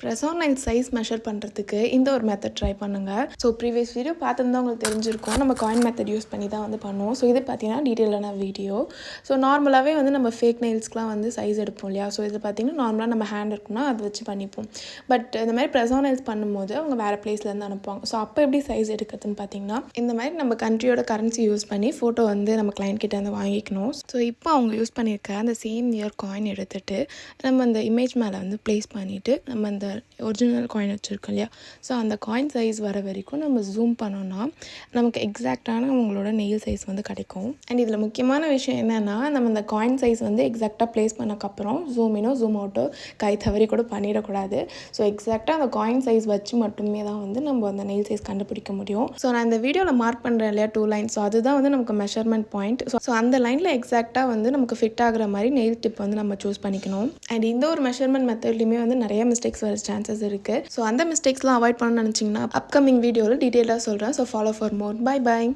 ப்ரெசோனைல் size measure பண்ணுறதுக்கு இந்த ஒரு மெத்தட் ட்ரை பண்ணுங்கள். ஸோ ப்ரீவியஸ் வீடியோ பார்த்துருந்தா உங்களுக்கு தெரிஞ்சிருக்கும். நம்ம காயின் மெத்தட் யூஸ் பண்ணி தான் பண்ணுவோம். ஸோ இது பார்த்தீங்கன்னா டீட்டெயிலான வீடியோ. ஸோ நார்மலாகவே நம்ம ஃபேக் நெயில்ஸ்க்குலாம் சைஸ் எடுப்போம் இல்லையா? ஸோ இது பார்த்தீங்கன்னா நார்மலாக நம்ம ஹேண்ட் இருக்குன்னா அதை வச்சு பண்ணிப்போம். பட் இந்த மாதிரி ப்ரெசோனைல்ஸ் பண்ணும்போது அவங்க வேறு பிளேஸ்லேருந்து அனுப்புவாங்க. ஸோ அப்போ எப்படி சைஸ் எடுக்கிறதுன்னு பார்த்தீங்கன்னா இந்த மாதிரி நம்ம கண்ட்ரியோட கரன்சி யூஸ் பண்ணி ஃபோட்டோ நம்ம கிளைண்ட் கிட்ட வாங்கிக்கணும். ஸோ இப்போ அவங்க யூஸ் பண்ணியிருக்க அந்த சேம் இயர் காயின் எடுத்துகிட்டு நம்ம அந்த இமேஜ் மேலே ப்ளேஸ் பண்ணிவிட்டு நம்ம அந்த ஒரிஜினல் காயின் வச்சுருக்கோம் இல்லையா? ஸோ அந்த காயின் சைஸ் வர வரைக்கும் நம்ம ஜூம் பண்ணோன்னா நமக்கு எக்ஸாக்டான அவங்களோட நெயில் சைஸ் கிடைக்கும். அண்ட் இதில் முக்கியமான விஷயம் என்னென்னா நம்ம அந்த காயின் சைஸ் எக்ஸாக்டாக ப்ளேஸ் பண்ணக்கப்புறம் ஜூம் இனோ ஜூம் அவுட்டோ கை தவறி கூட பண்ணிடக்கூடாது. ஸோ எக்ஸாக்டாக அந்த காயின் சைஸ் வச்சு மட்டுமே தான் நம்ம அந்த நெயில் சைஸ் கண்டுபிடிக்க முடியும். ஸோ நான் இந்த வீடியோவில் மார்க் பண்ணுறேன் இல்லையா 2 லைன்ஸ். ஸோ அதுதான் நமக்கு மெஷர்மெண்ட் பாயிண்ட். ஸோ அந்த லைனில் எக்ஸாக்டாக நமக்கு ஃபிட் ஆகிற மாதிரி நெயில் டிப் நம்ம சூஸ் பண்ணிக்கணும். அண்ட் இந்த ஒரு மெஷர்மெண்ட் மெத்தட்லையுமே நிறைய மிஸ்டேக்ஸ் வர சான்சஸ் இருக்குது. ஸோ அந்த மிஸ்டேக்ஸ்லாம் அவாய்ட் பண்ணணும்னு நினச்சிங்கன்னா அப்கமிங் வீடியோவில் டீட்டெயிலாக சொல்கிறேன். So follow for more. By.